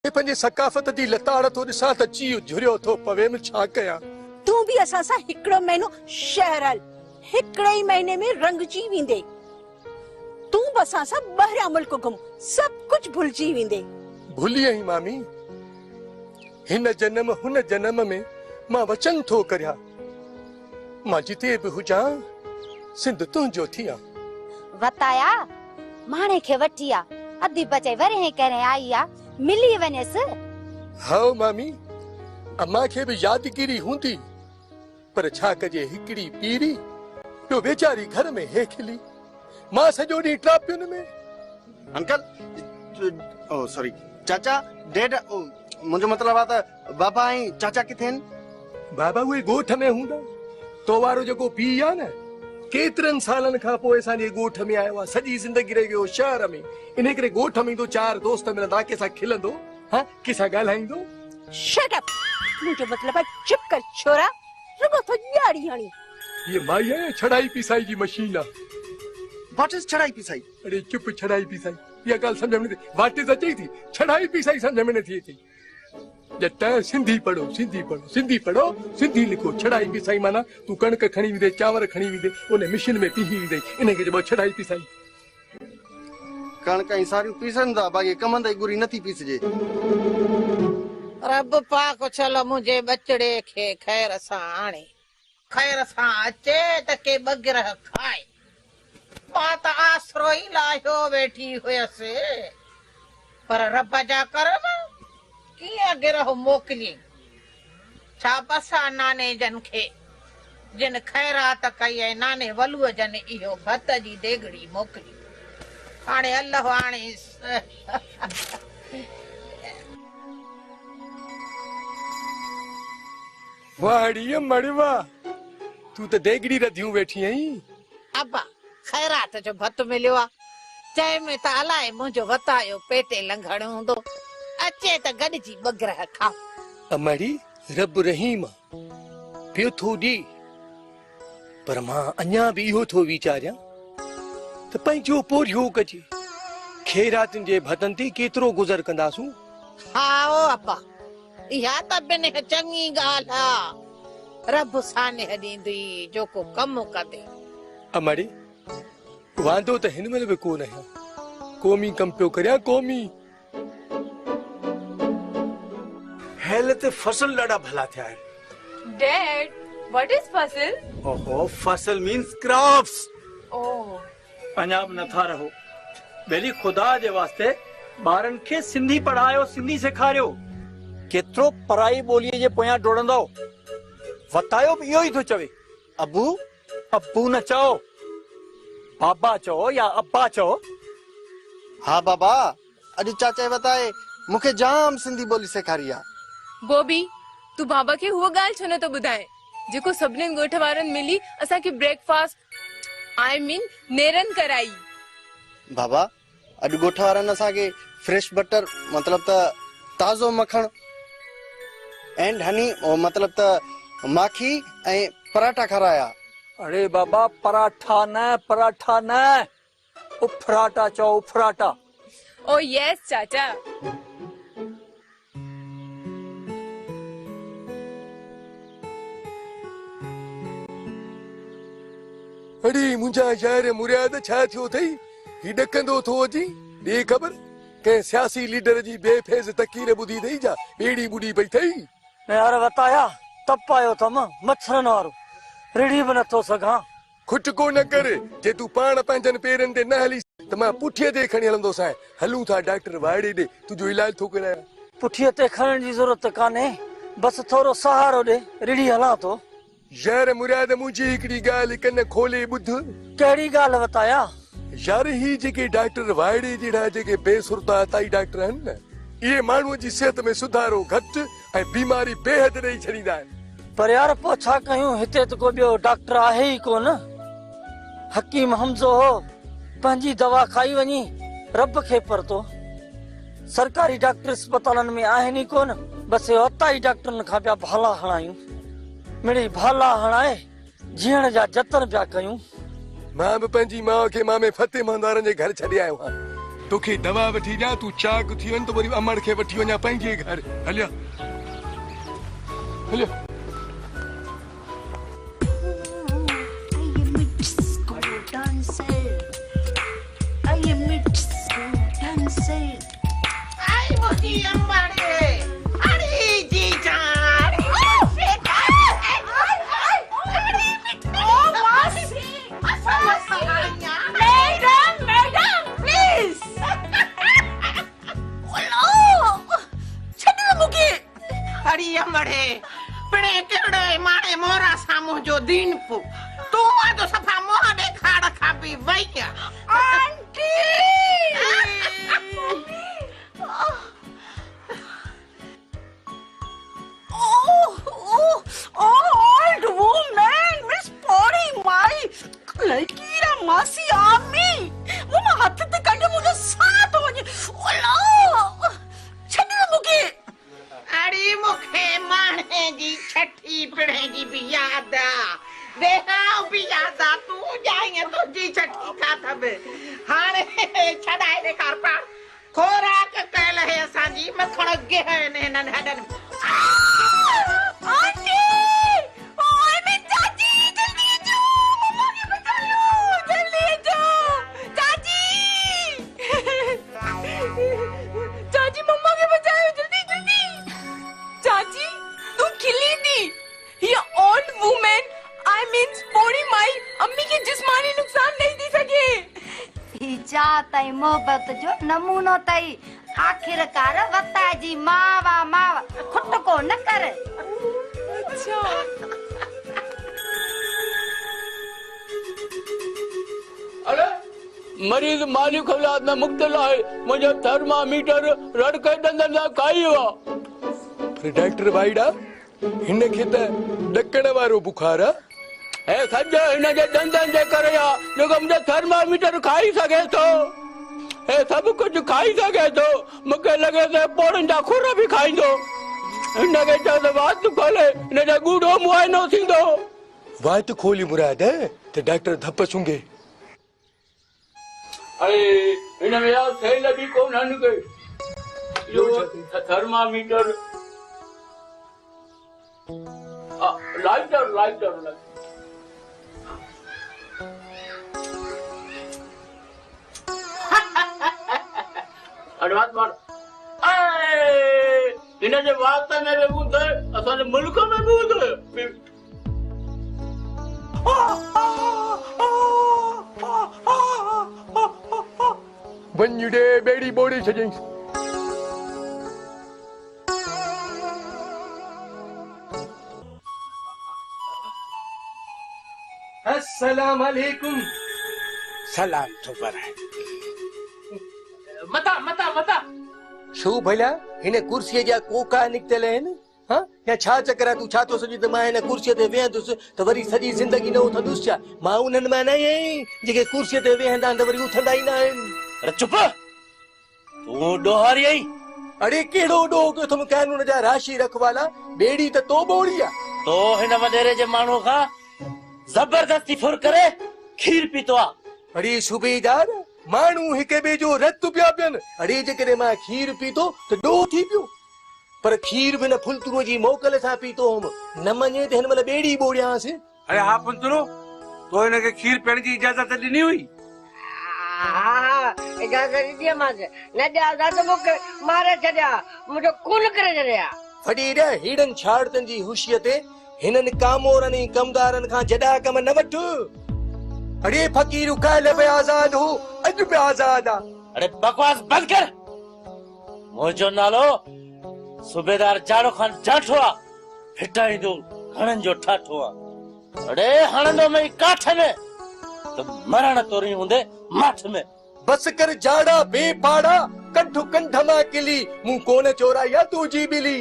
पंहिंजे सकाफ़त जी लताड़ तो ॾिसां त जीउ झुरियो थो पवे में छा कयां। तू भी असां सां हिकिड़ो महीनो शहर हल, हिकिड़े ही महीने में रंगजी वेंदे। तू बि असां सां ॿाहिरियां मुल्क घुम, सब कुछ भुलिजी वेंदे। भुली आई मामी, हिन जन्म हुन जन्म में मां वचन थो करिया, मां जिते बि हुजां सिंध तुंहिंजो थियां। वताया माणे खे वठी आ, अधी बचे वरे करे आई आ, मिली वनेस। हाँ मामी, अम्मा खे भी यादगिरी हूंदी, पर छा कजे हिकड़ी पीरी तो बेचारी घर में हेखली, मां सॼो ॾींहुं ट्रापियुनि में। अंकल, ओ सॉरी चाचा, डैड, मुझे मतलब आता बाबा ऐं चाचा किथे आहिनि? बाबा उहे ॻोठ में हूंदा, तो वारो जेको पीउ आहे न, केतिरनि सालनि खां पोइ असांजे ॻोठ में आयो आहे, सॼी ज़िंदगी रही वियो शहर में, इन करे ॻोठ में ईंदो, चार दोस्त मिलंदा, कंहिंसां खिलंदो, हाँ कंहिंसां ॻाल्हाईंदो। शट अप, मुझे मतलब है चुप कर छोरा, रुगो तो यारी हणी। ये माई है छड़ाई पिसाई की मशीन आहे। व्हाट इज छड़ाई पिसाई? अरे चुप, छड़ाई पिसाई ये ॻाल्हि सम्झ में नथी, व्हाट इज अचे थी, छड़ाई पिसाई सम्झ में नथी अचे। जट सिंधी पढ़ो, सिंधी पढ़ो, सिंधी पढ़ो, सिंधी लिखो। छड़ाई पिसाई माना तू कणक खणी विदे, चांवर खणी विदे, उन मशीन में पीही विदे, इन खे चइबो छड़ाई पिसाई। कणक ऐं सारियूं पीसनि था, बाक़ी कमंद गुरी नथी पीसजे। रब पाक चलो मुझे बचड़े खे खैर सां आणे, खैर सां अचे त के बगिरह खाए। मां त आसरो ई लाहियो वेठी हुयसि, पर रब जा करम कीअं गिरह मोकिली। छा बसा नाने जन खे, जिन खैरात कई ऐं नाने वलूअ जन इहो भत जी देगड़ी मोकिली। हाणे अल्लाह हाणे वाड़ीअ मड़वा, तू त देगड़ी रधियूं वेठी आहीं। अब्बा खैरात जो भत मिलियो आ, चए में त अलाए मुंहिंजो वतायो पेटे लंघण हूंदो, अचे त गॾिजी बगरह खाओ। अमड़ी रब रहीम पियो थो ॾे, पर मां अञा बि इहो थो वीचारियां त पंहिंजो पोरियो कजे, खैरातनि जे भतनि ते केतिरो गुज़र कंदासूं। हा ओ अब्बा, इहा त बिन चङी ॻाल्हि आ, रब साने ॾींदी जो को कम कंदे। अमड़ी वांदो त हिन महिल बि कोन आहे, क़ौमी कम पियो करियां, क़ौमी। हेल ते फसल ॾाढा भला थिया आहिनि। Dad, what is puzzle? ओहो, फसल मीन्स क्रॉप्स। Oh. पंजाब नथा रहो, बेली खुदा जे वास्ते ॿारनि खे सिंधी पढ़ायो, सिंधी सेखारियो। केतिरो पराई ॿोलीअ जे पोयां डोड़ंदो, वतायो बि इहो ई थो चवे। अबू, अब्बू न चओ, बाबा चओ या अब्बा चओ। हाँ बाबा, अॼु चाचा बताए मूंखे जाम सिंधी ॿोली सेखारी आहे। बॉबी, तू बाबा खे हुआ ॻाल्हि छो नथो ॿुधाए जेको सभिनी ॻोठ वारनि मिली असांखे ब्रेकफास्ट, आई मीन नेरन कराई। बाबा, अॼु ॻोठ वारनि असांखे फ्रेश बटर मतलब त ताज़ो मखण एंड हनी, मतलब त माखी ऐं पराठा खाराया। अरे बाबा, पराठा न, उफराटा चओ, उफराटा। ओ यस चाचा। अरे मुंहिंजा यार मुराद छा थियो अथई, ही ॾकंदो थो अची, ॾे ख़बर कंहिं सियासी लीडर जी बेफेज़ तकीर ॿुधी अथई जा ॿेड़ी ॿुॾी पई अथई। यार वताया तप आयो थम मच्छरन वारो, रिड़ी बि नथो सघां। खुटको न करे, जे तू पाण पंहिंजनि पेरनि ते न हली त मां पुठीअ ते खणी हलंदोसांइ। हलूं था डॉक्टर वाड़े ॾे, तुंहिंजो इलाज थो करायां। पुठीअ ते खणण जी ज़रूरत कान्हे, बस थोरो सहारो ॾे, रिड़ी हलां थो। यार मुराद, मुंहिंजी हिकिड़ी ॻाल्हि कन खोले ॿुध। कहिड़ी ॻाल्हि वताया? यार ही जेके डॉक्टर वाड़े जहिड़ा जेके बेसुरता ताई डॉक्टर आहिनि न, इहे माण्हूअ जी सिहत में सुधारो घटि ऐं बीमारी बेहद ॾेई छॾींदा आहिनि। पर यार पोइ छा कयूं, हिते त को ॿियो डॉक्टर आहे ई कोन। हकीम हमज़ो हो, पंहिंजी दवा खाई वञी रब खे परतो। सरकारी डॉक्टर अस्पतालनि में आहिनि ई कोन, बसि वताई डॉक्टरनि खां पिया भाला हणायूं। मिड़ी भाला हणाए जीअण जा जतन पिया कयूं। मां बि पंहिंजी माउ खे मामे फतेह मंदारनि जे घर छॾे आयो आहियां। तोखे दवा वठी ॾियां तूं चाक थी वञ त वरी अमड़ खे वठी वञा पंहिंजे घर हलिया हलिया आई मोटी अंबाड़े अरे जी जान अरे अंबाड़े पिणे केड़े माने मोरा सामो जो दीन पु तू आ तो सफा मोह देखाड़ खाबी वैया aunty old woman, Miss Potty, my लड़कीरा मासी आमी वो मैं हाथ ते कंडे मुझे साथ हो जी ओला छड़ मुके अरे मुखे माने जी छठी पिणे जी भी याद आ देहां भी याद आ तू जाए तो जी छठी का थबे हाने छडाए दे कर पा खोराक कहल है असांजी मखण गे है ने नन हडन आंटी ओए मैं चाची जल्दी जो मम्मा के बचा लो जल्दी जो चाची चाची मम्मा के बचाओ जल्दी जल्दी चाची तू खिली दी ये ओल्ड वुमेन आई मीन स्पोरी माई अम्मी के जिस्मानी नुकसान नहीं दी सके हीचा तई मोहब्बत जो नमूनो तई आखिरकार वता जी मावा मावा खुट को न कर अच्छा अरे मरीज मालिक औलाद में मुक्तला है मुझे थर्मामीटर रड़ के दंदन ना काई हुआ पर डॉक्टर भाईड़ा हिन खे त ॾकण वारो बुखार आहे ए सजो इन जे दंदन जे करे आ जेको मुझे थर्मामीटर खाई सके तो ए सब कुछ खाई सके तो मुके लगे से पोड़न जा खुर भी खाईंदो इन के चो तो बात खोले इन जे गूढ़ो मुआइनो थींदो वात खोली मुराद त डॉक्टर धप सूंघे अरे इन में यार सही लगी कोन हन के यो थर्मामीटर लाइटर अडवांस मार इन जे वास्ते में भी बूंद असां मुल्क में बूंद वञ बेड़ी बोड़ी छॾियईं अस्सलाम वालेकुम सलाम तो पर मता छो भला हिन कुर्सीअ जा कोका निकतल आहिनि हाँ या छा चकर आहे तूं छा थो सोची त मां हिन कुर्सीअ ते वेहंदुसि त वरी सॼी ज़िंदगी न उथंदुसि छा मां उन्हनि मां न आहीं जेके कुर्सीअ ते वेहंदा आहिनि त वरी उथंदा ई न आहिनि अरे चुप तू डोहारी आई अरे कहिड़ो ॾोह कयो अथमि कानून जा राशि रखवाला बेड़ी त तो बोड़ी आहे तो हिन वडेरे जे माण्हू खां जबरदस्ती फुर करे खीर पीतो आ अरे सूबेदार माण्हू हिक ॿिए जो रत पिया पियनि अरे जेकॾहिं मां खीर पीतो त ॾोह थी पियो पर खीर बि न फुलतूअ जी मोकल सां पीतो हुउमि न मञे त हिन महिल बेड़ी बोड़ियासीं अरे हाँ पुंतरो तो इनके खीर पीने की इजाजत ॾिनी हुई इजाजत ॾिनी मांसि न ॾिया त मूंखे मारे छॾिया मुंहिंजो खून करे छॾिया वॾी हेड़नि छाड़तनि जी हुशीअ ते हिननि कामोरनि कमदारनि खां जॾा कम न वठ अरे फकीर काल बि आज़ाद हो अॼु बि आज़ाद आ अरे बकवास बंद कर मुंहिंजो नालो सूबेदार जाड़ो खान जाठो आ फिटाईंदो हणनि जो ठाठो आ अरे हणंदो में काठ में तो मरण तोरी हूंदे माठ में बस कर जाड़ा बेपाड़ा कंठ कंठ मां किली मूं कोन चोराया तुंहिंजी ॿिली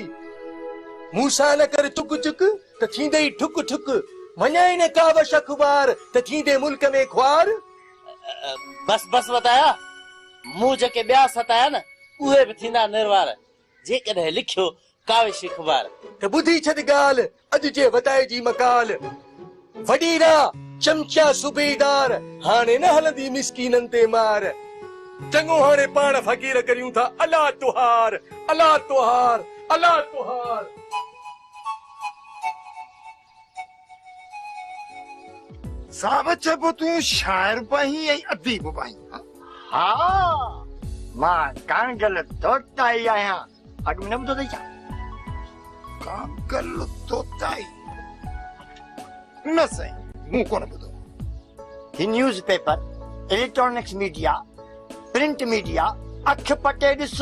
मूंसां न कर चुक चुक त थींदे ई ठुक ठुक वञाई न कावश अखबार त थींदे मुल्क में ख्वार बस बस बताया मूं जेके ॿिया सताया न उहे बि थींदा निर्वार जेकॾहिं लिखियो काविश अखबार त ॿुधी छॾ ॻाल्हि अॼु जे वताए जी मकाल वॾीरा चमचा सूबेदार हाणे न हलंदी मिसकीननि ते मार चङो हाणे पाण फ़क़ीर करियूं था अला तुहार अला तुहार अला तुहार। साहब चइबो तूं शाइर बि ऐं अदीब बि हा मां कांगल तोताई आहियां। अॻु में न ॿुधो अथई छा? कांगल तोताई न साईं मूं कोन ॿुधो। ही news paper electronics media print media अख पटे ॾिस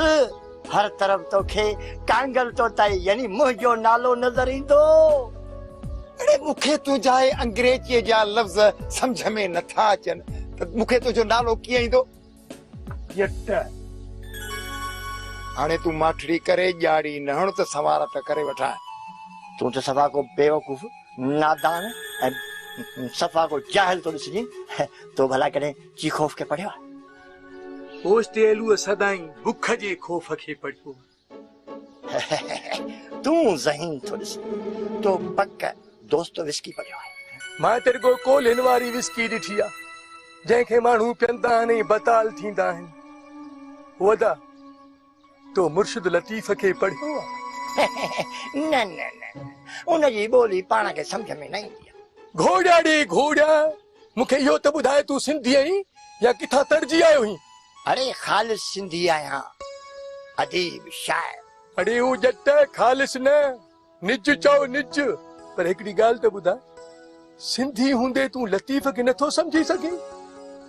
हर तरफ़ तोखे कांगल तोताई यानी मुंहिंजो नालो नज़र ईंदो। अरे मूंखे तुंहिंजा अंग्रेजीअ जा लफ़्ज़ सम्झ में नथा अचनि त मूंखे तुंहिंजो नालो कीअं ईंदो? यट हाणे तूं माठड़ी करे ॼाड़ी न हण त सवारत करे वठां। तूं त सफ़ा को बेवकूफ़ नादान ऐं सफ़ा को जाहिल तो ॾिसजे। तो भला कॾहिं चीखोफ खे पढ़ियो आहे? पोस्टेलूअ सदाई बुख जे खौफ खे पढ़ियो। तूं ज़हीन तो ॾिस तो पक दोस्त विस्की पढ़ियो आहे। मां तेरे को कोलिन वारी विस्की ॾिठी आहे जंहिंखे माण्हू पीअंदा आहिनि बताल थींदा आहिनि। वदा तो मुर्शिद लतीफ़ खे पढ़ियो आहे? न न न उनजी ॿोली पाण खे सम्झ में न ईंदी आहे। घोड़ा ॾे घोड़ा मूंखे इहो त ॿुधाए तूं सिंधी आहीं या किथां तर्जी आयो आहीं? अरे ख़ालिस सिंधी आहियां अदीब शाइर। अरे हू जट ख़ालिस न निज चओ निज। पर हिकिड़ी ॻाल्हि त ॿुधा सिंधी हूंदे तूं लतीफ़ खे नथो सम्झी सघीं?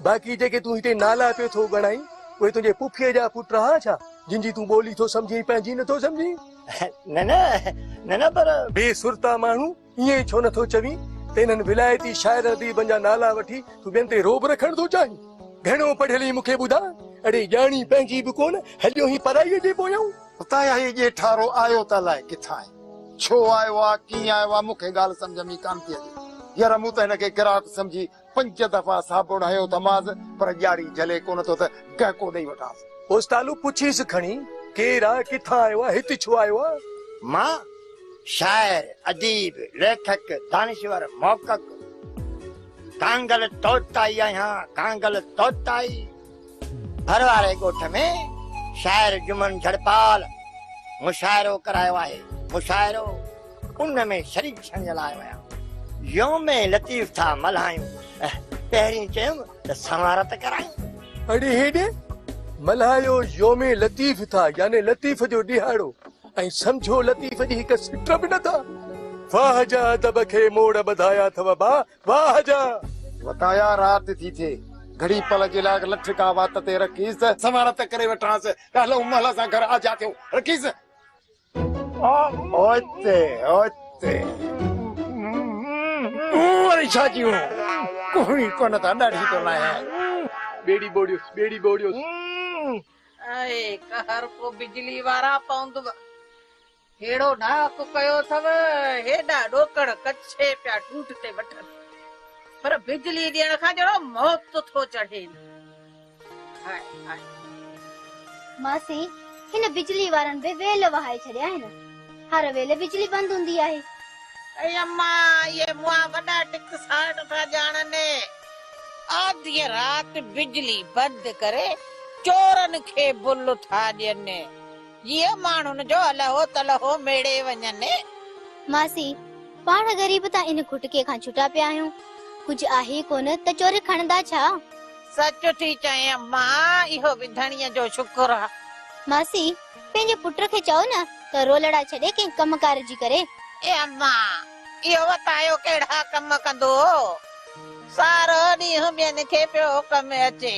बाक़ी जेके तूं हिते नाला पियो थो ॻणाई उहे तुंहिंजे पुफीअ जा पुट हा छा जिनजी तूं ॿोली थो सम्झी पंहिंजी नथो सम्झी? न न न न पर बेसुरता माण्हू ईअं छो नथो चवीं त इन्हनि विलायती शाइर अदीबनि जा नाला वठी तूं ॿियनि ते रोब रखण थो चाहीं? घणो पढ़ियली मूंखे ॿुधा। अड़े ॼाणी पंहिंजी बि कोन हलियो ई पढ़ाईअ जे पोयां। उतां ही ॼेठारो आयो त अलाए किथां आहे छो आयो आहे कीअं आयो आहे मूंखे ॻाल्हि सम्झ में कान थी अचे। यार मूं त हिनखे ग्राहक सम्झी 5 दफ़ा साबुण हयो तमाज़ पर ॼाड़ी झले कोन थो त गहको ॾेई वठांसि। पोस्तालू पुछीसि खणी केरु आहे किथां आयो आहे हिते छो आयो आहे? मां शाइर अदीब लेखक दानिश्वर मौक़क़ कांगल तोताई आहियां कांगल तोताई। हर वारे ॻोठ में शाइर जुमन झड़पाल मुशाइरो करायो आहे। मुशाइरो उन में शरीक थियण जे लाइ आहियां। योम लतीफ़ था मल्हायूं पहिरीं चयुमि त सवारत करायूं। अड़े हेॾे मल्हायो योमे लतीफ़ था याने लतीफ़ जो ॾिहाड़ो ऐं सम्झो लतीफ़ जी हिकु सिट बि नथा। वाह जा अदब खे मोड़ ॿधाया अथव बा वाह जा। वताया रात थी थे घड़ी पल जे लाइ लठ का वात ते रखीस सवारत करे वठांसि। हलो महल सां घर आजा थियो रखीस। ओते ओते वरी छा जी कोई कोन था ॾाढी तो लाया बेड़ी बोड़ियोस बेड़ी बोड़ियोस। अरे कहर को बिजली वारा पवंदव हेड़ो डाक कयो अथव हेॾा ॾोकड़ कच्छे पिया टूट ते वठनि पर बिजली ॾियण खां जहिड़ो मौत थो चढ़े। हाय हाय मासी हिन बिजली वारनि बि वेल वहाए छॾिया आहिनि। हर वेले बिजली बंदि हूंदी आहे। ऐं अम्मा ये मुआ वॾा टिक साठ था ॼाणनि। आधी रात बिजली बंदि करे चोरनि खे बुल था ॾियनि। ये माण्हुनि जो अलहो तलहो मेड़े वञनि। मासी पाण ग़रीब त इन खुटके खां छुटा पिया आहियूं। कुझु आहे कोन त चोर खणंदा छा? सच थी चए अम्मा इहो विधणीअ जो शुक्र आहे। मासी पंहिंजे पुट खे चओ न त रोलड़ा छॾे कंहिं कमकार जी करे। ए अम्मा इहो वतायो कहिड़ा कम कंदो सारो ॾींहुं ॿियनि खे पियो कम अचे।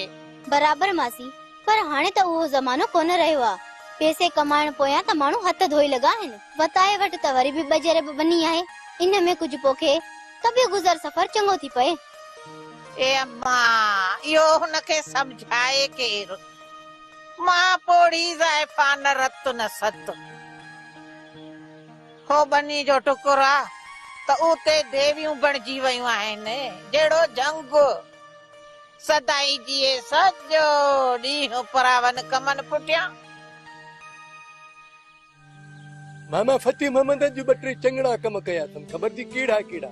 बराबर मासी पर हाणे त उहो ज़मानो कोन रहियो आहे। पैसे कमाइण पोयां त माण्हू हथ धोई लॻा आहिनि। वताए वटि त वरी बि बजर बनी आहे। इन में कुझु पोखे त ॿियो गुज़र सफ़र चङो थी पए। ए अम्मा इहो हुनखे सम्झाए केरु? मां पोड़ी ज़ाइफा न रत न सत। हो बनी जो टुकुर आहे त उते देवियूं बणिजी वयूं आहिनि जहिड़ो जंग। सदाई जीए सॼो ॾींहुं परावन कमनि पुठियां। मामा फतेह मोहम्मद जो 2-3 चङड़ा कम कया अथमि ख़बर थी कहिड़ा कहिड़ा।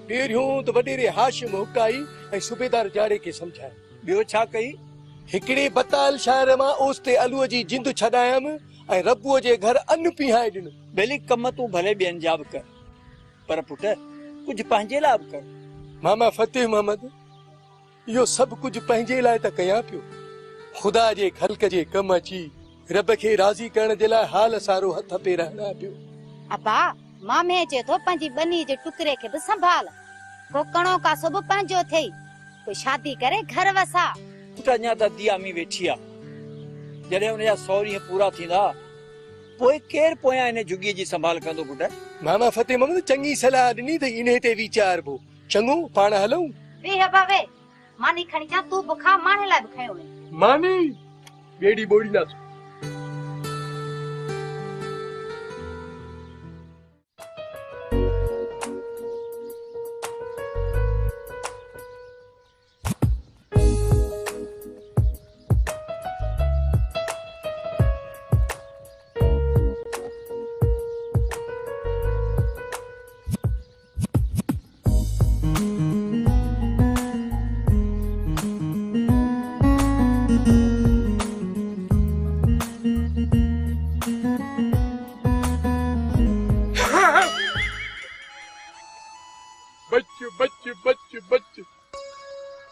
पहिरियों त वॾेरे हाशिम हुकाई ऐं सूबेदार जाड़े खे सम्झाए। ॿियो छा कई? हिकिड़े बताल शायर मां ओस्ते अलूअ जी जिंद छॾायमि ऐं रबूअ जे घर अन्न पीहाए ॾिनो। बेली कम तूं भले ॿियनि जा बि कर, पर पुट कुझु पंहिंजे लाइ बि कर। मामा फतेह मोहम्मद, इहो सभु कुझु पंहिंजे लाइ त कयां पियो, ख़ुदा जे ख़ल्क़ जे कम अची रब खे राज़ी करण जे लाइ हाल सारो हथ पेर हणा पियो। अबा मामे चए थो पंहिंजी बनी जे टुकरे खे बि संभाल, को कणो कासो बि पंहिंजो थिए, कोई शादी करे घर वसा। पुट अञा त दिया में वेठी आहे, जॾहिं हुनजा 100 ॾींहं पूरा थींदा पोइ केरु पोयां हिन झुॻीअ जी संभाल कंदो पुट? मामा फतेह मोहम्मद चङी सलाह ॾिनी त इन ते वीचारबो। चङो पाण हलूं। वे अबा वे मानी खणी जा, तू बुखा माने लाइ बि खयो वे। मानी बेड़ी बोड़ी ना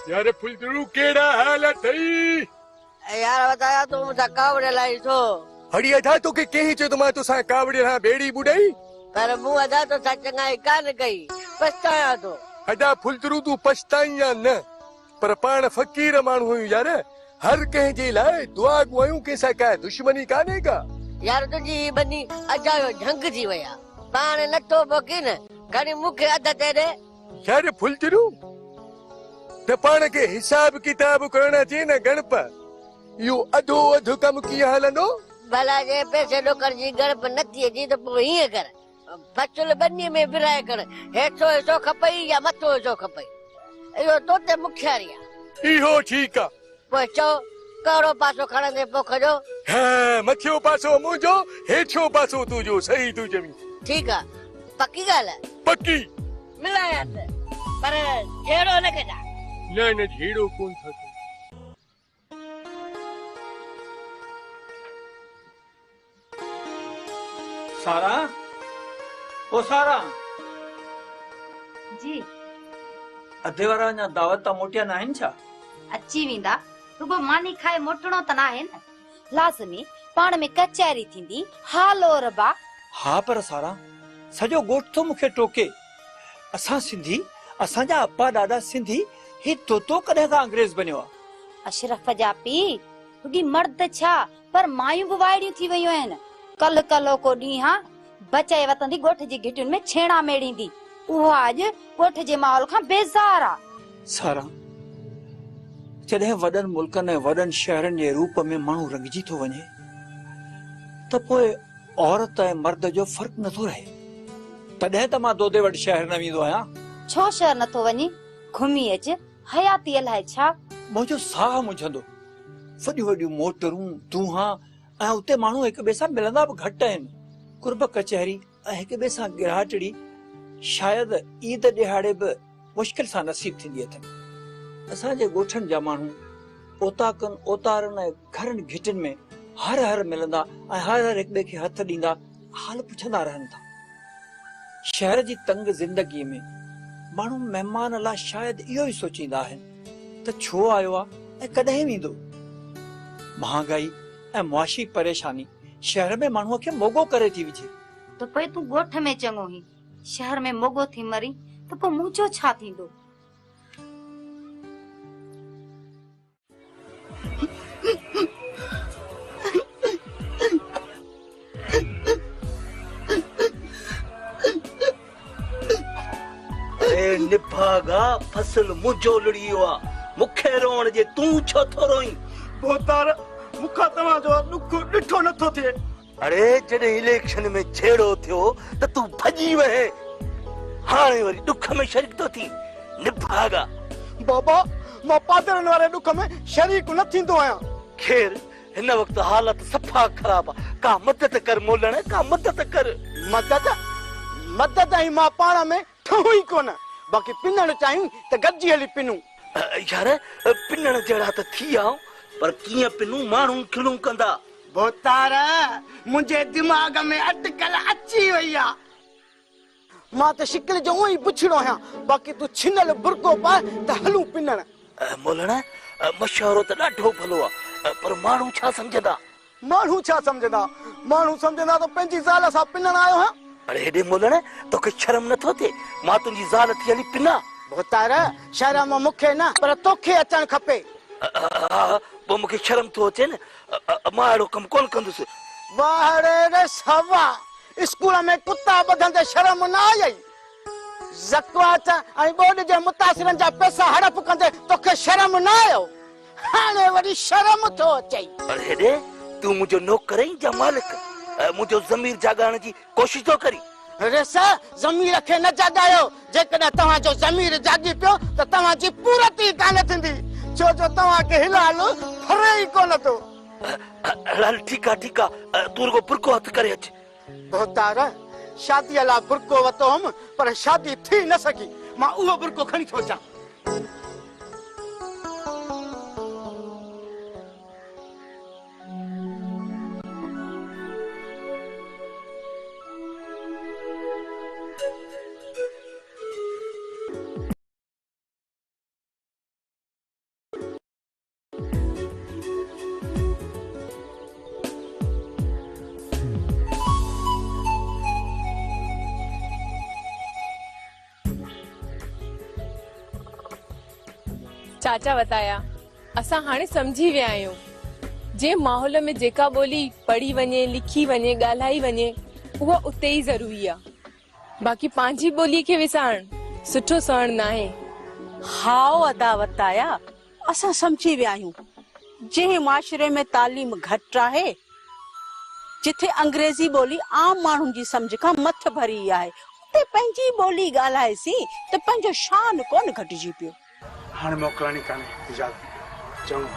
यार फुलदरू केड़ा हाल थई यार बताया तू मुझा कावड़े लाई थो हड़ी अधा तो के केही चो तुमा तो सा कावड़े हा बेड़ी बुडई पर मु अदा तो चंगाई कान गई पछताया तो अदा फुलदरू तू पछताई या न पर पाण फकीर माण्हू हुयूं यार, हर कंहिं जे लाइ दुआ गुआयूं कंहिंसां का दुश्मनी कान्हे का। यार तुझी बनी अजायो झंग जी वया पाण नथो पोकी न घणी मुखे अद ते दे। यार फुलदरू त पाण के हिसाब किताब करणा चे न गणप, यो अधो अधु कम कीअं हलंदो? भला जे पैसे डोकर जी गणप नथी अची त पोइ हीअं कर, बचल बनी में विराए कर, हेठो हिसो खपई या मथो हिसो खपई, इहो तो ते मुखियारी आहे। इहो ठीकु आहे, पोइ चओ कहिड़ो पासो खणंदे पोख जो? हाँ मथियो पासो मुंहिंजो, हेठियो पासो तुंहिंजो, सही तूं चवीं। ठीकु आहे, पक्की ॻाल्हि आहे? पक्की। मिलायासि पर जहिड़ो न कजा। न न झेड़ो कोन थो। सारा, ओ सारा जी अधे वारा अञा दावत ता मोटिया न आहिनि छा? अची वेंदा, रुगो मानी खाए मोटणो त न आहे न, लाज़मी पाण में कचहरी थींदी। हालो रबा। हा पर सारा सॼो ॻोठ थो मूंखे टोके, असां सिंधी, असांजा अपा ॾाॾा सिंधी, ही तोतो कॾहिं खां अंग्रेज बनियो आहे? अशरफ जा पी रुगी मर्द छा पर मायूं बि वाइड़ियूं थी वयूं आहिनि। कल कलो को ॾींहुं हा बचाए वतंदी ॻोठ जी घिटियुनि में छेड़ा मेड़ींदी, उहो अॼु ॻोठ जे माहौल खां बेज़ार आहे। सारा जॾहिं वॾनि मुल्कनि ऐं वॾनि शहरनि जे रूप में माण्हू रंगजी थो वञे त पोइ औरत ऐं मर्द जो फ़र्क़ु नथो रहे, तॾहिं त मां दोदे वटि शहर न वेंदो आहियां। छो शहर नथो वञे? घुमी अच, हयाती अलाए छा। मुंहिंजो साह मुझंदो, वॾियूं वॾियूं मोटरूं दूंहा ऐं उते माण्हू हिक ॿिए सां मिलंदा बि घटि आहिनि। कुर्ब कचहरी ऐं हिक ॿिए सां गिराहटड़ी शायदि ईद ॾिहाड़े बि मुश्किल सां नसीब थींदी अथनि। असांजे ॻोठनि जा माण्हू ओताकनि ओतारनि ऐं घरनि घिटियुनि में हर हर मिलंदा ऐं हर हर हिक ॿिए खे हथ ॾींदा, हाल पुछंदा रहनि था। शहर जी तंग ज़िंदगीअ में माण्हू महिमान लाइ शायदि इहो ई सोचींदा आहिनि त छो आयो आहे ऐं कॾहिं वेंदो। महांगाई ऐं मुआशी परेशानी शहर में माण्हूअ खे मोगो करे थी विझे। त पोइ तूं ॻोठ में चङो ही, शहर में मोगो थी मरी त पोइ मुंहिंजो छा थींदो? निभागा फसल मुझो लड़ियो आ, मुखे रोण जे तू छो थो रोई? बोतार मुखा तवा जो दुख ॾिठो नथो थिए। अरे जॾहिं इलेक्शन में छेड़ो थियो त तू भॼी वहे, हाणे वरी दुख में शरीक तो थी। निभागा बाबा मां पादरनि वारे दुख में शरीक न थींदो आहियां। खेर हिन वक्त हालत सफ़ा ख़राब आ, का मदद कर मोलण, का मदद कर। मदद ऐं मां पाण में ठहूं ई कोन, बाक़ी पिनण चाहियूं त गॾिजी हली पिनूं। यार पिनण जहिड़ा त थी आऊं, पर कीअं पिनूं माण्हू खिलूं कंदा। बोतारा मुंहिंजे दिमाग़ में अटकल अची वई आ। मां त शिकिल जो उहो ई पुछड़ो आहियां, बाक़ी तूं छिनल बुरको पाए त हलूं पिनण। मोलण मशवरो त ॾाढो भलो आहे, पर माण्हू छा सम्झंदा? माण्हू छा सम्झंदा? माण्हू सम्झंदा त पंहिंजी ज़ाल सां पिनण आयो आहियां। अरे हेॾे मोलण, तोखे शर्म नथो थिए? मां तुंहिंजी ज़ाल थी हली पिना। बोतारा शर्म मूंखे न पर तोखे अचणु खपे। पोइ मूंखे शर्म थो अचे न, मां अहिड़ो कमु कोन कंदुसि। वाहड़े रे सवा, स्कूल में कुत्ता ॿधंदे शर्म न आई? ज़कवात ऐं बोर्ड जे मुतासिरनि जा पैसा हड़प कंदे तोखे शर्म न आयो? हाणे वरी शर्म थो अचे। पर हेॾे तूं मुंहिंजो नौकर आहीं या मालिक? मुंहिंजो ज़मीर जाॻाइण जी कोशिश थो करी। रेसा ज़मीर खे न जाॻायो। जेकॾहिं तव्हांजो ज़मीर जाॻी पियो त तव्हांजी पूरती कान थींदी, छो जो तव्हांखे हिलाल फरे ई कोन थो। हल ठीकु आहे, तूं रुॻो बुरको हथ करे अच। बोतारा शादीअ लाइ बुरको वरितो हुअमि, पर शादी थी न सघी। मां उहो बुरको खणी थो अचां। चाचा बताया, असां हाणे समझी विया आहियूं। जे माहौल में जेका ॿोली पढ़ी वञे, लिखी वञे, ॻाल्हाई वञे, उहा उते ई ज़रूरी आहे। बाक़ी पंहिंजी ॿोलीअ खे विसारण सुठो सवण न आहे। हाओ अदा वताया, असां समझी विया आहियूं। जंहिं माशरे में तालीम घटि आहे, जिथे अंग्रेज़ी ॿोली आम माण्हुनि जी सम्झ खां मथ भरी आहे, उते पंहिंजी ॿोली ॻाल्हाएसीं त पंहिंजो शान कोन घटिजी पियो। हाणे मोकिलणी कान्हे, इजाज़त चङो।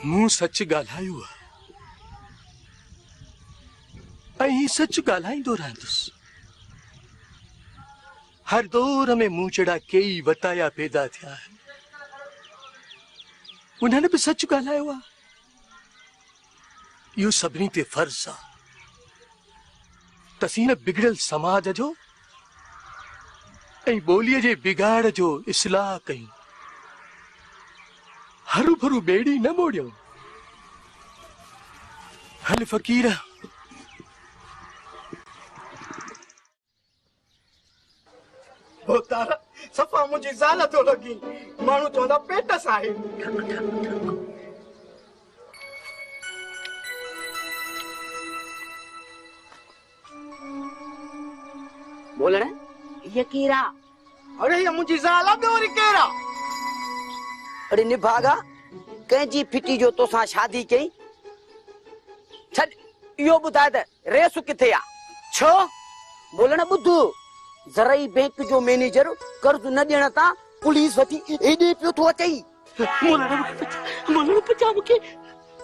मूं सच ॻाल्हायो आहे ऐं सच ॻाल्हाईंदो रहंदुसि। हर दौर में मूं जहिड़ा कई वताया पैदा थिया आहिनि, उन्हनि बि सच ॻाल्हायो आहे। इहो सभिनी ते फर्ज़ आहे त असीं हिन बिगड़ियल समाज जो ऐं ॿोलीअ जे बिगाड़ जो इस्लाह कयूं, हरू भरू ॿेड़ी न मोड़ियूं। हल फ़क़ीर, बोतारा सफ़ा मुंहिंजी ज़ाल थो लॻी। माण्हू चवंदा पेट सां आहे। बोलण ये कीरा? अरे ये मुंहिंजी ज़ाल आहे, ॿियो वरी केरु आहे? अरे निभागा, कंहिंजी फिटी जो तोसां शादी कई? छॾ, इहो ॿुधाए त रेस किथे आहे? छो? बोलण ॿुध, ज़रई बैंक जो मैनेजर कर्ज न ॾियण तां पुलिस वठी एॾे पियो थो अचई। मोलण पचा मूंखे।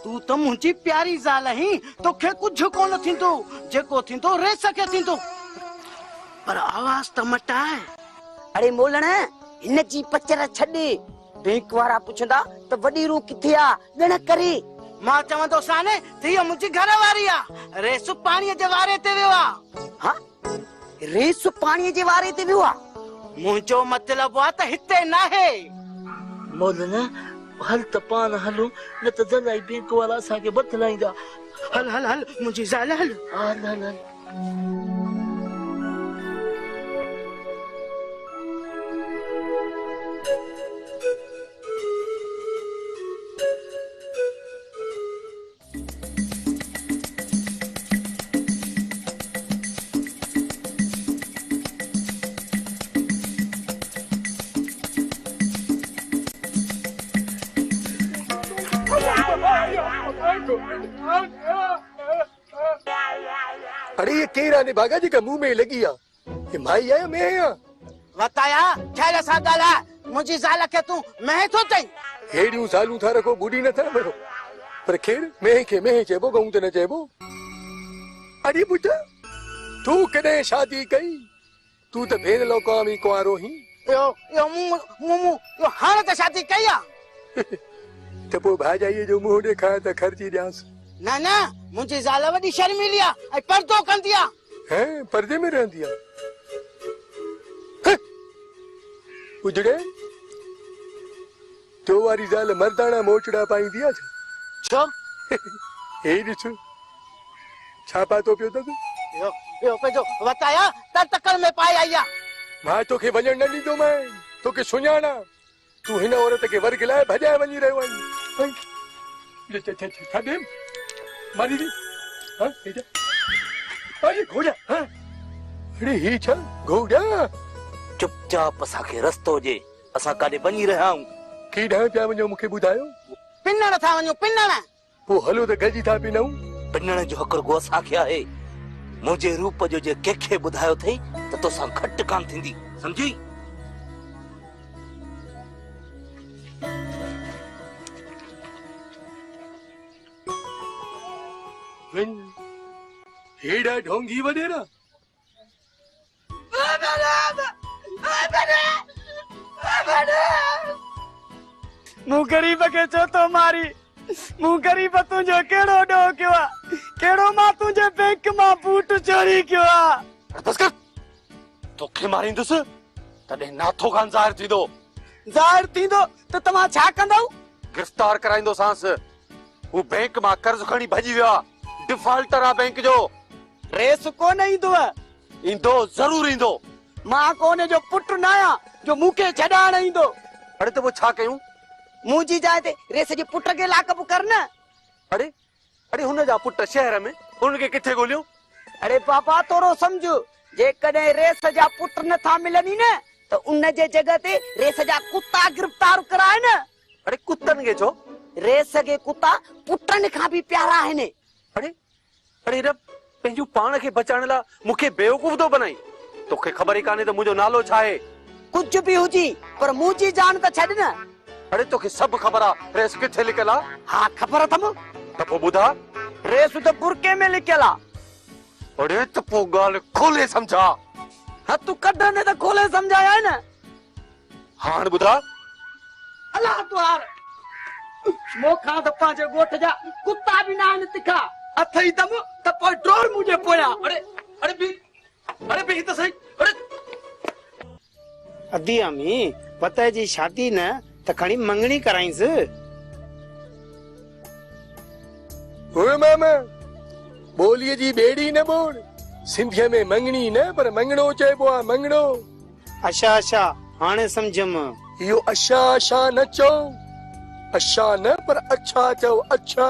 तूं त मुंहिंजी प्यारी ज़ाल आहीं, तोखे कुझु कोन थींदो। जेको थींदो रेस खे थींदो, पर आवाज़ त मटाए। अरे मोलण, हिन जी पचर छॾ। बैंक वारा पुछंदा त वॾी रूह किथे आहे, ॼण करे। मां चवंदो साने त हीअ मुंहिंजी घर वारी आहे। रेस पाणीअ जे वारे ते वियो आहे। हा, रेस पाणीअ जे वारे ते वियो आहे? मुंहिंजो मतिलबु आहे त हिते नाहे। मोलण, हल त पाण हलूं, न त जलाई बैंक वारा असांखे बतलाईंदा। हल हल हल मुंहिंजी ज़ाल हल। हल हल हल। अरे ये केरा ने भागा जी का मुंह में लगी आ ये माई आया मैं आया बताया खैर सा गाला मुझी ज़ाल के तू मैं तो तई हेड़ियूं सालूं था रखो बूढ़ी न था बरो पर खेर मैं चेबो गऊं त न चेबो अरे पुटा तू कदे शादी कई तू त भेन लोकामी कुआरो ही यो मुमु यो हाणे त शादी कया त पो भाजाई जो मुंह देखा त खर्ची ॾियांस ना ना मुझी ज़ाल वडी शर्मिली आ ऐं पर्दो कंदी आ हैं पर्दे में रहंदी आ उजड़े तो वारी ज़ाल मर्दाना मोचड़ा पाईंदी आ छो हे ॾिस छापा तो पियो तक यो पे जो बताया त तकल में पाई आया मां तोखे वञण न ॾींदो मैं तोखे सुञाणा तू हिन औरत खे वर्ग लाइ भॼाए वञी रहियो आहीं छा ॾे मारी दी हाँ हेठा अरे घोड़ा हाँ अरे ही छा घोड़ा चुपचाप असांखे रस्तो जे असां काॾे वञी रहिया आहियूं केॾांहुं पिया वञो मूंखे ॿुधायो पिनण था वञो पिनण पोइ हलो त गॾिजी था पिनऊं पिनण जो हक़ रुॻो असांखे आहे मुंहिंजे रूप जो जे कंहिंखे ॿुधायो अथई त तोसां घटि कान थींदी सम्झी हेड़ा ढोंगी वडेरा मूं गरीब के चो तो मारी मूं गरीब तुझो केड़ो डो क्यों आ केड़ो मां तुझे बैंक मां बूट चोरी क्यों आ बस कर तोखे मारींदुस तडे नाथो खान ज़ाहिर थींदो त तमा छा कंदौ गिरफ्तार कराइंदो सांस वो बैंक मां कर्ज खणी भजी वियो आ डिफॉल्टर आ बैंक जो रेस कोन ईंदो इंदो जरूर इंदो मां कोने जो पुट न आया जो मुके छडाण ईंदो अरे तो वो छा कयूं मुंजी जाए ते रेस जे पुट के लाकअप करना अरे अरे हुन जा पुट शहर में उनके किथे गोलियो अरे पापा तोरो समझ जे कदे रेस जा पुट न था मिलनी न तो उन जे जगह ते रेस जा कुत्ता गिरफ्तार कराए न अरे कुत्तन के छो रेस के कुत्ता पुटन का भी प्यारा है ने अरे अरे रब पंहिंजो पाण खे बचाइण ला मुखे बेवकूफ तो बनाई तोखे ख़बर ही काने तो मुझो नालो छा है कुछ भी हुजी पर मुजी जान त छड न अरे तोखे सब खबर आ रेस किथे लिखल आ हां खबर थम त पो बुधा रेस तो बुरके में लिखल आ अरे त पो गाल खोले समझा हां तू कढ ने त खोले समझाया है न हां बुधा अल्लाह तुआर मोखा त पांचे गोठ जा कुत्ता भी ना न तिखा अथई दम त पो ड्रोर मुझे पोया अरे भी तो सही अरे अदी अमी पता जी शादी न त खणी मंगनी कराईस ओए मामा बोलिए जी बेड़ी न बोल सिंधिया में मंगनी न पर मंगणो चइबो आ मंगणो अच्छा अच्छा हाणे समझम इहो अच्छा अच्छा न चओ अच्छा न पर अच्छा चओ अच्छा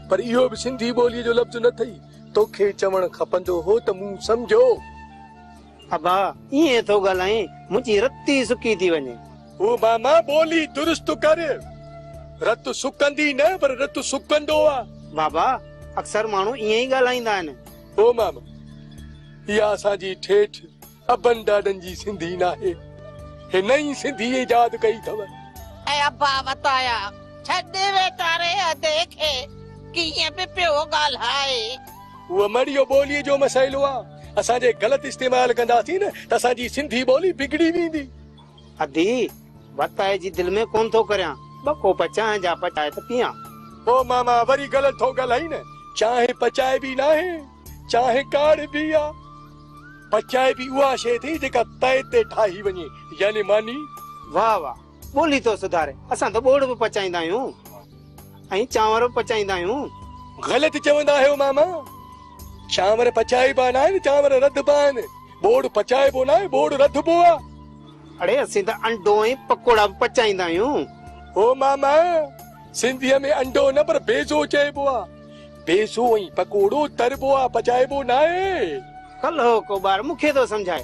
पर इहो भी सिंधी बोलीअ जो लफ़्ज़ न थई तोखे चवण खपंदो हो त मूं समझो अबा ये तो गलाई मुझी रत्ती सुकी थी वने ओ मामा बोली दुरुस्त कर रत सुकंदी न पर रत सुकंदो आ बाबा अक्सर माण्हू ईअं ई ॻाल्हाईंदा आहिनि ओ मामा इहा असांजी ठेठ अबन ॾाॾनि जी सिंधी नाहे हे नई सिंधी ईजाद कई अथव ऐ अब्बा बताया छॾे वेचारे देखे कीअं पे पियो ॻाल्हाए उहा मड़ियो ॿोलीअ जो मसइलो आहे असांजे ग़लति इस्तेमाल कंदासीं न त असांजी सिंधी ॿोली बिगड़ी वेंदी अदी बताए जी दिल में कोन थो करियां बको पचाए जा पचाए त पियां ओ मामा वरी ग़लति थो ॻाल्हाई न चाहे पचाए बि नाहे चाहे काड़ बि आ पचाए बि उहा शइ थी जेका तए ते ठाही वञे यानी मानी वाह वाह ॿोली तो सुधारे असां त ॿोड़ बि पचाईंदा आहियूं ऐं चांवर बि पचाईंदा आहियूं ग़लति चवंदा आहियो मामा चांवर पचाइबा न आहिनि चांवर रधबा आहिनि बोड़ पचाइबो न आहे बोड़ रधबो आहे अड़े असीं त अंडो ऐं पकोड़ा बि पचाईंदा आहियूं ओ मामा सिंधीअ में अंडो न पर बेज़ो चइबो आहे बेज़ो ऐं पकोड़ो तरबो आहे पचाइबो न आहे कल हो को बार मूंखे थो सम्झाए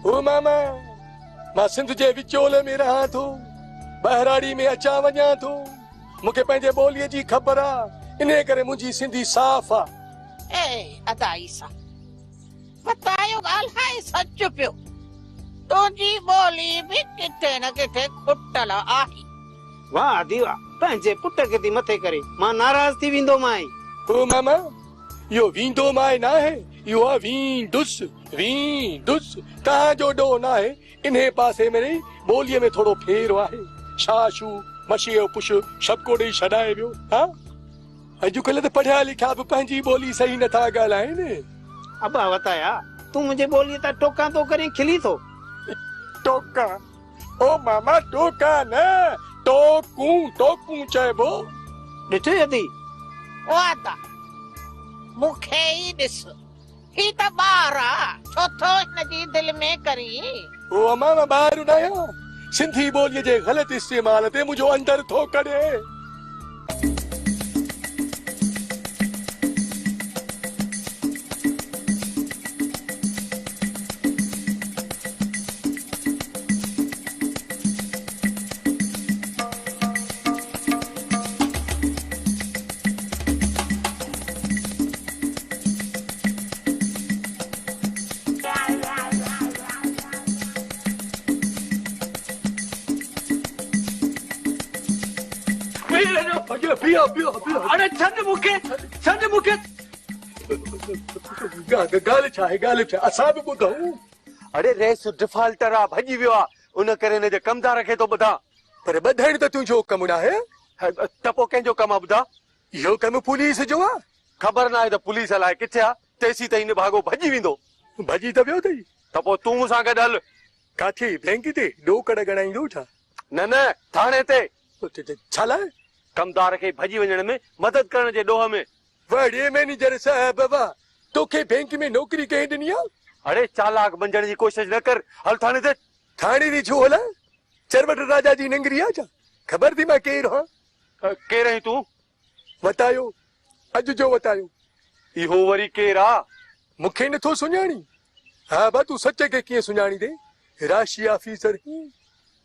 ओ मामा मां सिंध जे विचोले में रहां थो बहराड़ी में अचां वञां थो मूंखे पंहिंजे ॿोलीअ जी ख़बर आहे इने करे मुंहिंजी सिंधी साफ़ आ। ए अदाई सा बतायो ॻाल्हि हाय सच पियो तुंहिंजी ॿोली बि किथे न किथे खुटल आहे। वाह दीवा पंहिंजे पुट खे थी मथे करे मां नाराज़ थी वेंदो मां। ओ मामा इहो वींदो माए न आहे, इहो आहे वींदुस वींदुस। तव्हांजो ॾोह न आहे, इन्हे पासे में रही ॿोलीअ में थोरो फेर आहे। छाशू मशीअ पुछ शबको ॾेई छॾाए वियो। हा अॼुकल्ह त पढ़िया लिखिया बि पंहिंजी ॿोली सही नथा ॻाल्हाइनि। अबा वताया तू मुंहिंजे ॿोलीअ तां टोका तो करे खिली थो। टोका ओ मामा टोका न टोकूं टोकूं चइबो। ॾिठो यदि वादा मूंखे ई ॾिस ही त ॿार आ छो थो हिनजी दिलि में करी। ओ मामा ॿाहिरि न आहियां, सिंधी ॿोलीअ जे ग़लति इस्तेमाल ते मुंहिंजो अंदर थो कढे। अरे छॾ मूंखे ॻाल्हि छा आहे ॻाल्हि छा असां बि ॿुधूं। अरे रेस डिफॉल्टर आ भॼी वियो आहे उन करे हिन जे कमदार खे थो ॿुधां। पर ॿधाइण त तुंहिंजो कमु न आहे। त पोइ कंहिंजो कमु आहे ॿुधा। इहो कमु पुलिस जो आहे। ख़बर न आहे त पुलिस अलाए किथे आहे तेसी ताईं भागो भॼी वेंदो। भॼी त वियो अथई त पोइ तूं मूंसां गॾु हल। काथे बैंक ते ॾोकड़ गणाईंदो छा? न थाणे ते। छा लाइ? कमदार खे भॼी वञण में मदद करण जे ॾोह में। वॾे मैनेजर साहब वाह तोखे बैंक में नौकरी कंहिं ॾिनी आहे? अरे चालाक बणजण जी कोशिश न कर, हल थाणे ते। थाणे जी छो हलां? चरवट राजा जी नंगरी आहे छा? ख़बर थी मां केरु आहियां? केरु आहीं तूं? वतायो अॼु जो वतायो। इहो वरी केरु आहे? मूंखे नथो सुञाणी? हा बा तूं सच खे कीअं सुञाणी दे? राशि ऑफिसर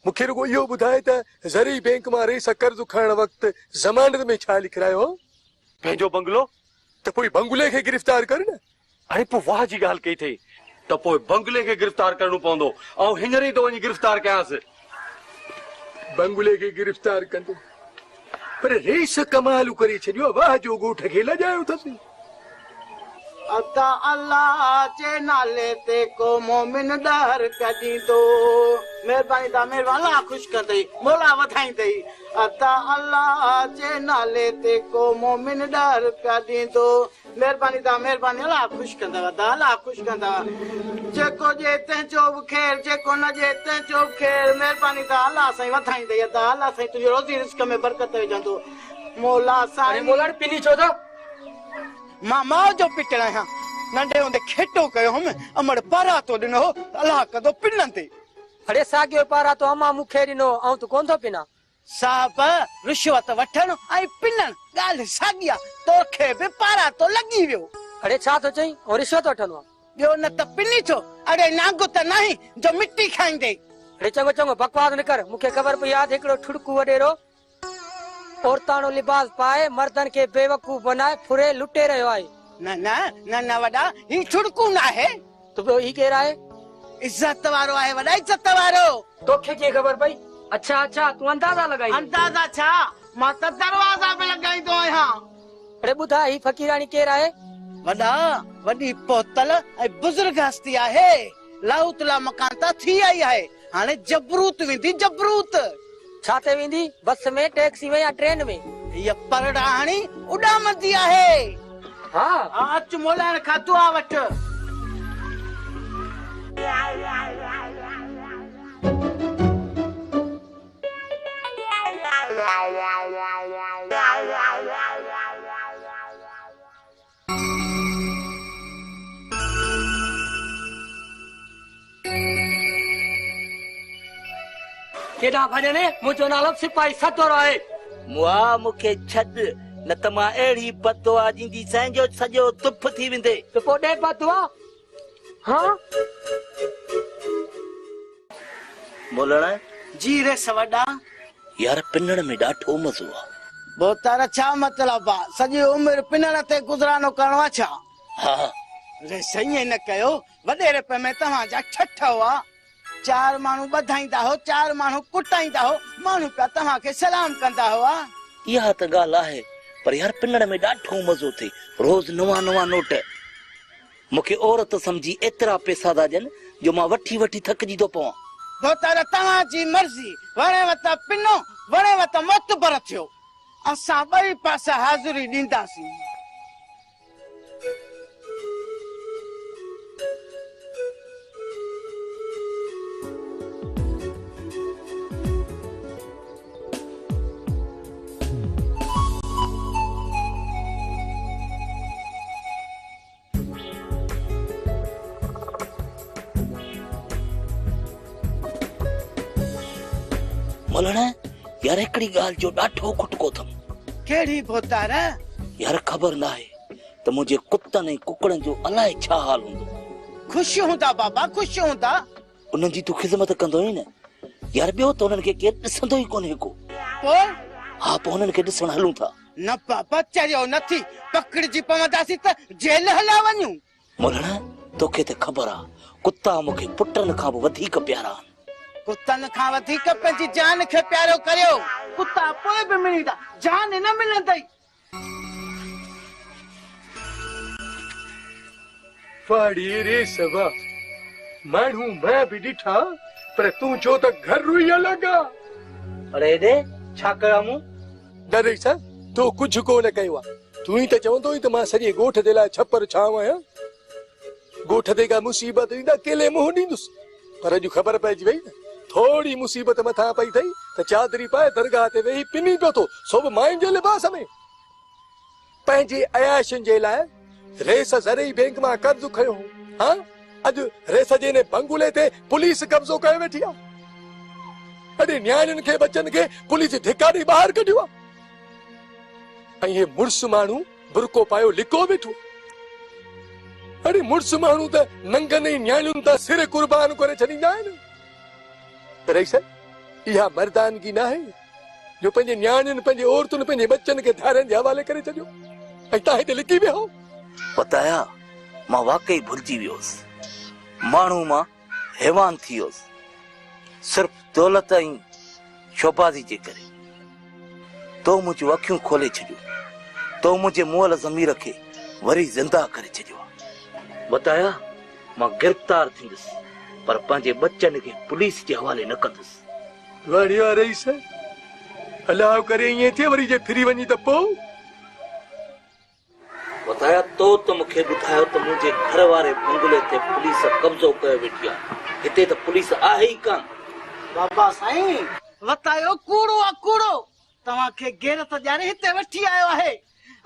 मूंखे रुगो इहो ॿुधाए त ज़री बैंक मां रेस कर्ज़ खणण वक़्तु ज़मानत में छा लिखायो? पंहिंजो बंगलो। त पोइ बंगले खे गिरफ़्तार कर न। अरे पोइ वाह जी ॻाल्हि कई अथई त पोइ बंगले खे गिरफ़्तार करणो पवंदो ऐं हींअर ई थो वञी गिरफ़्तार कयांसि। बंगले खे गिरफ़्तार कंदो पर रेस कमाल करे छॾियो। वाह जो ॻोठ खे लॼायो अथसि। अता अल्लाह जे नाले ते को मोमिन डर कदींदो। मेहरबानी दा मेहरबान अल्लाह खुश कंदई मौला वधाईंदई। अता अल्लाह जे नाले ते को मोमिन डर कदींदो। मेहरबानी दा मेहरबानी अल्लाह खुश कंदव अल्लाह खुश कंदव। जेको जे तंहिंजो बि ख़ैर जेको न जे तंहिंजो बि ख़ैर। मेहरबानी दा अल्लाह साईं वधाईंदई अल्लाह साईं तुंहिंजो रोज़ी रिस्क में बरकत विझंदो। मौला साईं मोला पिनी छो था? मां मां जो पिटण आहियां। नंढे हूंदे खेटो कयो हुम अमड़ पारा तो ॾिनो अलाह कंदो पिननि ते। अरे साॻियो पारा तो अमा मूंखे ॾिनो ऐं तूं कोन थो पिना। साहब रिश्वत वठण ऐं पिनण ॻाल्हि साॻी आहे। तोखे बि पारा तो लॻी वियो। अरे छा थो चई ऐं रिश्वत वठंदो आहे? ॿियो न त पिनी छो? अरे नागु त नाही जो मिटी खाईंदे। अरे चङो चङो बकवास न कर। मूंखे ख़बर पई आहे हिकिड़ो ठुड़कू वॾेरो औरताणो लिबास पाए मर्दन के बेवकूफ बनाए फुरे लुटे रहियो आहे। न न न न वॾा ही ठुड़कू न आहे। तो ॿियो ही केरु आहे? इज्जत वारो आहे वॾा इज्जत वारो। तोखे कीअं ख़बर पई? अच्छा अच्छा तूं अंदाज़ा लॻाई? अंदाज़ा छा मां त दरवाज़ा पे लॻाईंदो आहियां। अरे ॿुधा ही फ़कीराणी केरु आहे? वॾा वॾी पोतल ऐं बुज़ुर्ग हस्ती आहे। लाहौतला मकान त थी आई आहे हाणे जबरूत वेंदी जबरूत। छा ते वेंदी? बस में टैक्सी में या ट्रेन में? ये परडाणी उॾामंदी आहे। हाँ अच मोलाइण खां दुआ वठ। केॾा भॼने मुंहिंजो नालो सिपाही सतोर आहे। मुआ मूंखे छॾ न त मां अहिड़ी बदुआ ॾींदी साईं जो सॼो तुफ थी वेंदे। त पोइ ॾे बदुआ। हाँ बोलण जी रे सवडा यार पिनण में ॾाढो मज़ो आहे। बोतारा छा मतलब आ सॼी उमिरि पिनण ते गुज़रानो करणो आहे छा? हा अरे सही न कयो वॾेरे पे में तव्हांजा ठठ हुआ 4 माण्हू ॿधाईंदा हो 4 माण्हू कुटाईंदा हो माण्हू पिया तव्हांखे सलाम कंदा हुआ। इहा त ॻाल्हि आहे पर यार पिनण में ॾाढो मज़ो थिए रोज़ नवां नवां नोट मूंखे औरत सम्झी एतिरा पैसा था ॾियनि जो मां वठी वठी थकिजी थो पवां। बोतारा तव्हांजी मर्ज़ी वणेव त पिनो वणेव त मोतबर थियो असां ॿई पासा हाज़िरी ॾींदासीं। मलण यार हिकिड़ी ॻाल्हि जो ॾाढो खुटको अथमि। कहिड़ी बोतारा? यार ख़बर न आहे त मुंहिंजे कुतनि ऐं कुकड़नि जो अलाए छा हाल हूंदो। ख़ुश हूंदा बाबा ख़ुश हूंदा। उन्हनि जी तूं ख़िदमत कंदो ई न यार ॿियो त उन्हनि खे केरु ॾिसंदो ई कोन्हे को। हा पोइ हुननि खे ॾिसण हलूं था। न बाबा चरियो नथी पकड़जी पवंदासीं त जेल हला वञूं। मलण तोखे त ख़बर आहे कुता मूंखे पुटनि खां बि वधीक प्यारा आहिनि। कुतनि खां वधीक पंहिंजी जान खे प्यारो करियो कुता पोइ बि मिलंदा जान न मिलंदई। फाड़ी रे सवा माण्हू मैं बि ॾिठा पर तूं चो त घर रुई लॻा। अरे दे छा कयां मूं? डरे सा तो कुझु कोन कयो आहे तूं ई त चवंदो ई त मां सॼे ॻोठ जे लाइ छपर छांव आहियां। ॻोठ ते का मुसीबत ईंदा अकेले मुंहुं ॾींदुसि पर अॼु ख़बर पइजी वई न थोड़ी मुसीबत मथां पई थई त चादरी पाए दरगाह ते वेही पिनी पियो थो सो बि माइन जे लिबास में। पंहिंजे अयाशनि जे लाइ रेस ज़रई बैंक मां कर्ज़ खयो हाँ अॼु रेस जे ने बंगुले ते पुलिस कब्ज़ो कयो वेठी आहे। अॼु न्याणियुनि खे बच्चनि खे पुलिस धिकारी ॿाहिरि कढियो आहे ऐं हे मुड़ुस माण्हू बुरको पायो लिको वेठो। अरे मुड़ुस माण्हू त नंगनि न्याणियुनि त सिर कुर्बान करे छॾींदा आहिनि। रईस इहा मर्दानगी न आहे जो पंहिंजे न्याणियुनि पंहिंजे औरतुनि पंहिंजे बच्चनि खे धारनि जे हवाले करे छॾियो ऐं तव्हां हिते लिकी वियो। बताया मां वाकई भुलिजी वियोसि माण्हू मां हैवान थी वियोसि सिर्फ़ दौलत ऐं शोबाज़ी जे करे। तो मुंहिंजूं अखियूं खोले छॾियो तो मुंहिंजे मुअल ज़मीर खे वरी ज़िंदा करे छॾियो। बताया मां गिरफ़्तार थींदुसि पर पंहिंजे बच्चनि खे पुलिस जे हवाले न कंदुसि। वड़ियो रईस अलाह करे ईअं थिए वरी जे फिरी वञी त पोइ। बताया तो त मूंखे ॿुधायो त मुंहिंजे घर वारे बंगले ते पुलिस कब्ज़ो कयो वेठी आहे। हिते त पुलिस आहे ई कान। बाबा साईं वतायो कूड़ो आहे कूड़ो तव्हांखे गैरत ॼाणे हिते वठी आयो आहे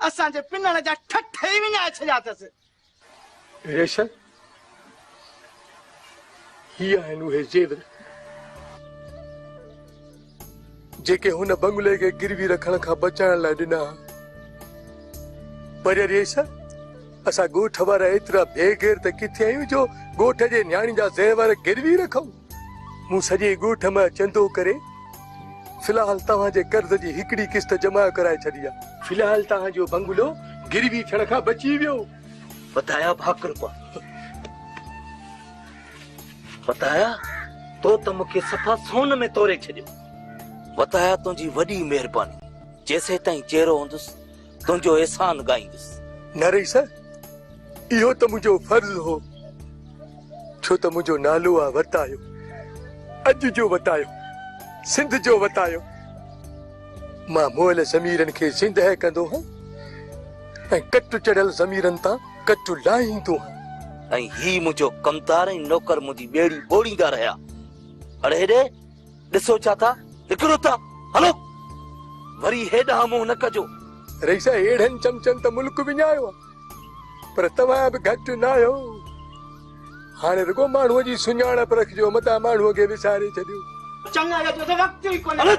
असांजे पिनण जा ठठ ई विञाए छॾिया अथसि। रेशा ही आहिनि उहे जेवर जेके हुन बंगले खे गिरवी रखण खां बचाइण लाइ ॾिना। पर रेशा असां ॻोठ वारा एतिरा बेघर त किथे आहियूं जो ॻोठ जे न्याणी जा ज़ेवर गिरवी रखूं। मूं सॼे ॻोठ मां चंदो करे फिलहाल तव्हांजे कर्ज़ जी हिकिड़ी किस्त जमा कराए छॾी आहे। फिलहाल तव्हांजो बंगलो गिरवी थियण खां बची वियो। बताया भाकुरपा बताया तो त मूंखे सफ़ा सोन में तोरे छॾियो। बताया तुंहिंजी वॾी महिरबानी जेसे ताईं चेरो हूंदुसि तुंहिंजो एहसान ॻाईंदुसि। न रईस इहो त मुंहिंजो फर्ज़ हो छो त मुंहिंजो नालो आहे वतायो अॼु जो वतायो सिंध जो वतायो। मां मोल ज़मीरनि खे सिंध कंदो हां ऐं कट चढ़ियल ज़मीरनि तां कट लाहींदो हां। ऐं ही मुंहिंजो कमदार ऐं नौकर मुंहिंजी ॿेड़ी ॿोड़ींदा रहिया। अड़े हेॾे ॾिसो छा था हिकिड़ो था हलो वरी हेॾां मुंहुं न कजो। रईसा अहिड़नि चमचनि त मुल्क विञायो पर तव्हां बि घटि न आहियो। हाणे रुगो माण्हूअ जी सुञाणप रखिजो मतां माण्हूअ खे विसारे छॾियो। चङा वक़्तु ई कोन्हे।